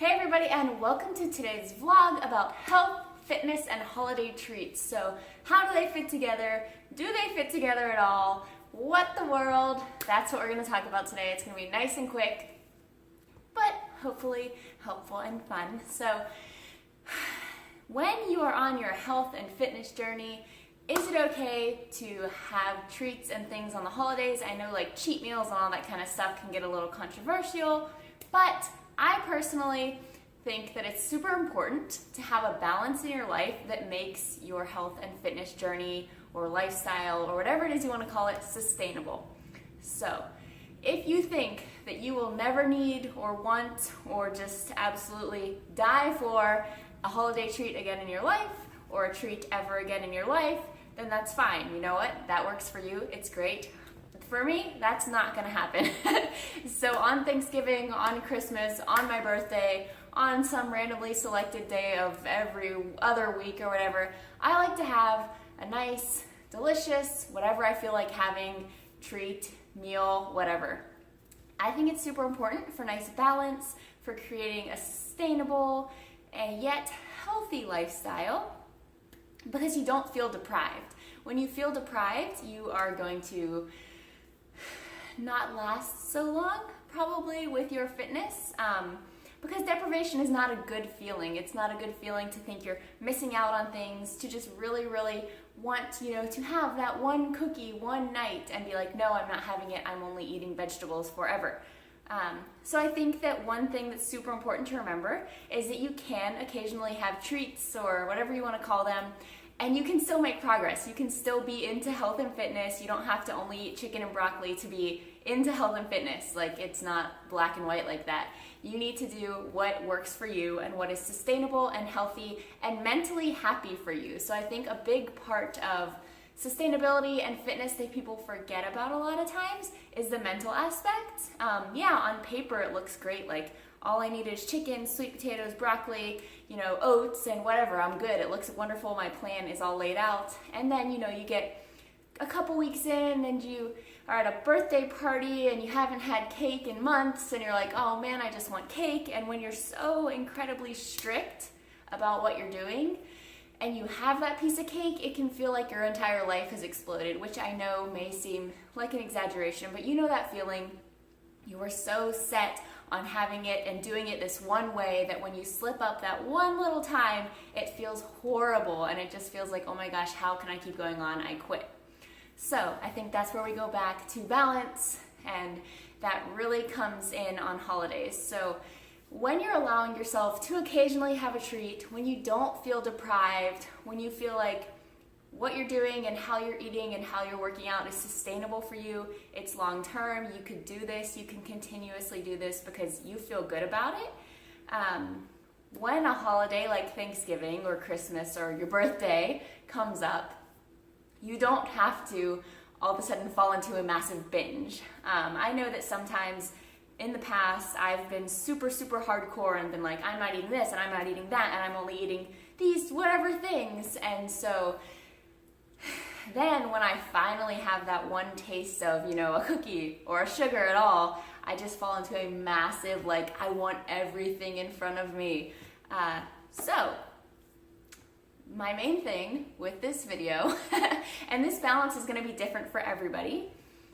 Hey everybody, and welcome to today's vlog about health, fitness, and holiday treats. So how do they fit together? Do they fit together at all? What the world? That's what we're going to talk about today. It's going to be nice and quick, but hopefully helpful and fun. So when you are on your health and fitness journey, is it okay to have treats and things on the holidays? I know like cheat meals and all that kind of stuff can get a little controversial, but I personally think that it's super important to have a balance in your life that makes your health and fitness journey or lifestyle or whatever it is you want to call it sustainable. So if you think that you will never need or want or just absolutely die for a holiday treat again in your life or a treat ever again in your life, then that's fine. You know what? That works for you. It's great. For me, that's not gonna happen. So on Thanksgiving, on Christmas, on my birthday, on some randomly selected day of every other week or whatever, I like to have a nice, delicious, whatever I feel like having, treat, meal, whatever. I think it's super important for nice balance, for creating a sustainable and yet healthy lifestyle, because you don't feel deprived. When you feel deprived, you are going to not last so long probably with your fitness, because deprivation is not a good feeling. It's not a good feeling to think you're missing out on things, to just really want to have that one cookie one night and be like, no, I'm not having it, I'm only eating vegetables forever. So I think that one thing that's super important to remember is that you can occasionally have treats or whatever you want to call them, and you can still make progress. You can still be into health and fitness. You don't have to only eat chicken and broccoli to be into health and fitness. Like, it's not black and white like that. You need to do what works for you and what is sustainable and healthy and mentally happy for you. So I think a big part of sustainability and fitness that people forget about a lot of times is the mental aspect. On paper it looks great. Like, all I need is chicken, sweet potatoes, broccoli, oats, and whatever. I'm good. It looks wonderful. My plan is all laid out. And then, you get a couple weeks in and you are at a birthday party and you haven't had cake in months and you're like, oh man, I just want cake. And when you're so incredibly strict about what you're doing and you have that piece of cake, it can feel like your entire life has exploded, which I know may seem like an exaggeration, but you know that feeling. You were so set on having it and doing it this one way that when you slip up that one little time, it feels horrible and it just feels like, oh my gosh, how can I keep going on? I quit. So I think that's where we go back to balance, and that really comes in on holidays. So when you're allowing yourself to occasionally have a treat, when you don't feel deprived, when you feel like what you're doing and how you're eating and how you're working out is sustainable for you, it's long term, you could do this, you can continuously do this because you feel good about it. When a holiday like Thanksgiving or Christmas or your birthday comes up, you don't have to all of a sudden fall into a massive binge. I know that sometimes in the past I've been super hardcore and been like, I'm not eating this and I'm not eating that and I'm only eating these whatever things. And so then when I finally have that one taste of, a cookie or a sugar at all, I just fall into a massive, I want everything in front of me. So my main thing with this video, and this balance is going to be different for everybody,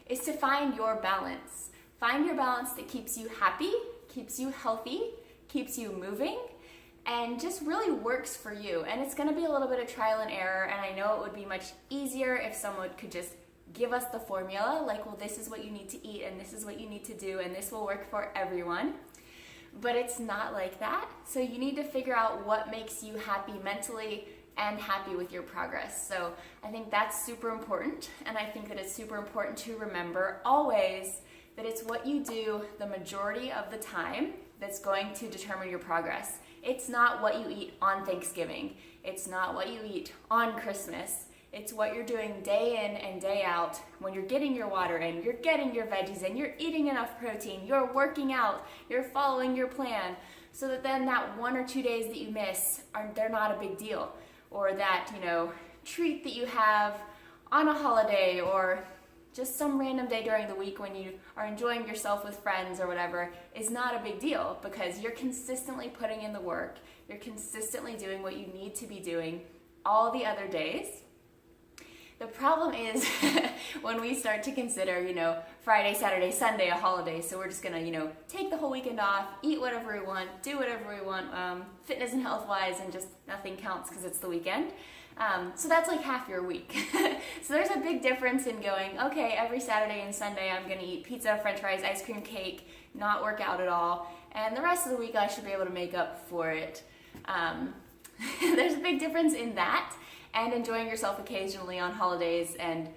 is to find your balance. Find your balance that keeps you happy, keeps you healthy, keeps you moving, and just really works for you. And it's going to be a little bit of trial and error, and I know it would be much easier if someone could just give us the formula, like, well, this is what you need to eat, and this is what you need to do, and this will work for everyone. But it's not like that. So you need to figure out what makes you happy mentally and happy with your progress. So I think that's super important, and I think that it's super important to remember always that it's what you do the majority of the time that's going to determine your progress. It's not what you eat on Thanksgiving. It's not what you eat on Christmas. It's what you're doing day in and day out when you're getting your water in, you're getting your veggies in, you're eating enough protein, you're working out, you're following your plan, so that then that 1 or 2 days that you miss, they're not a big deal. Or that, treat that you have on a holiday or just some random day during the week when you are enjoying yourself with friends or whatever is not a big deal because you're consistently putting in the work. You're consistently doing what you need to be doing all the other days. The problem is when we start to consider, Friday, Saturday, Sunday a holiday, so we're just gonna, take the whole weekend off, eat whatever we want, do whatever we want, fitness and health-wise, and just nothing counts because it's the weekend. So that's like half your week. So there's a big difference in going, okay, every Saturday and Sunday I'm gonna eat pizza, french fries, ice cream, cake, not work out at all, and the rest of the week I should be able to make up for it. There's a big difference in that and enjoying yourself occasionally on holidays and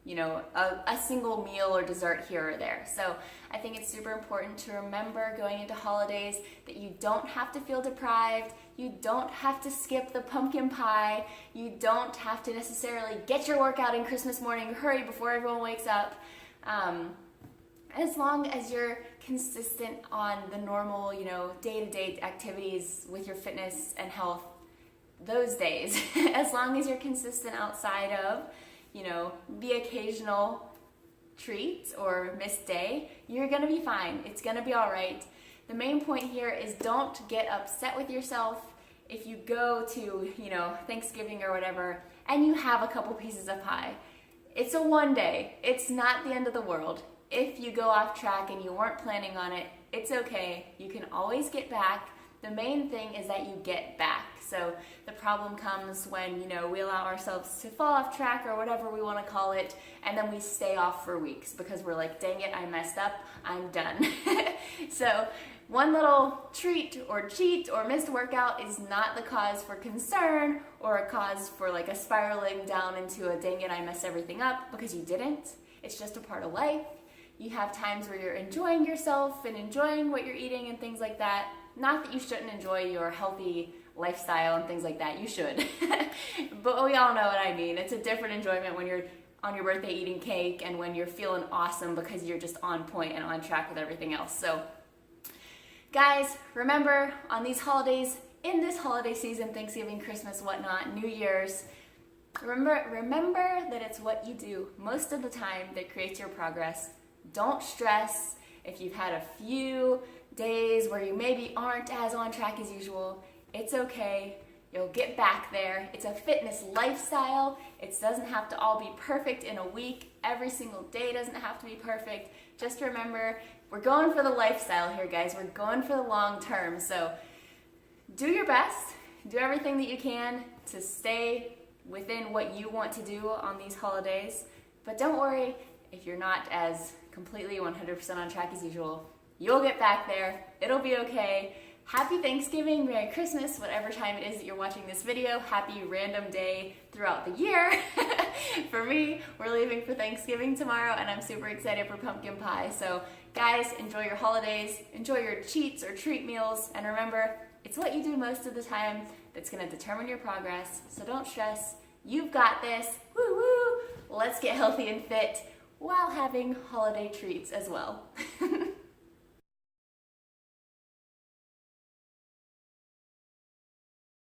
a single meal or dessert here or there. So I think it's super important to remember going into holidays that you don't have to feel deprived, you don't have to skip the pumpkin pie, you don't have to necessarily get your workout in Christmas morning, hurry before everyone wakes up. As long as you're consistent on the normal, day-to-day activities with your fitness and health those days, as long as you're consistent outside of, the occasional treat or missed day, you're gonna be fine. It's gonna be all right. The main point here is don't get upset with yourself if you go to, Thanksgiving or whatever, and you have a couple pieces of pie. It's a one day. It's not the end of the world. If you go off track and you weren't planning on it, it's okay. You can always get back. The main thing is that you get back. So the problem comes when, we allow ourselves to fall off track or whatever we want to call it, and then we stay off for weeks because we're like, dang it, I messed up, I'm done. So one little treat or cheat or missed workout is not the cause for concern or a cause for like a spiraling down into a dang it, I messed everything up, because you didn't. It's just a part of life. You have times where you're enjoying yourself and enjoying what you're eating and things like that. Not that you shouldn't enjoy your healthy lifestyle and things like that. You should. But we all know what I mean. It's a different enjoyment when you're on your birthday eating cake and when you're feeling awesome because you're just on point and on track with everything else. So, guys, remember on these holidays, in this holiday season, Thanksgiving, Christmas, whatnot, New Year's, remember that it's what you do most of the time that creates your progress. Don't stress if you've had a few days where you maybe aren't as on track as usual. It's okay. You'll get back there. It's a fitness lifestyle. It doesn't have to all be perfect in a week. Every single day doesn't have to be perfect. Just remember, we're going for the lifestyle here, guys. We're going for the long term. So do your best. Do everything that you can to stay within what you want to do on these holidays. But don't worry if you're not as completely 100% on track as usual. You'll get back there. It'll be okay. Happy Thanksgiving, Merry Christmas, whatever time it is that you're watching this video. Happy random day throughout the year. For me, we're leaving for Thanksgiving tomorrow, and I'm super excited for pumpkin pie. So, guys, enjoy your holidays, enjoy your cheats or treat meals, and remember, it's what you do most of the time that's going to determine your progress. So don't stress. You've got this. Woo woo! Let's get healthy and fit while having holiday treats as well.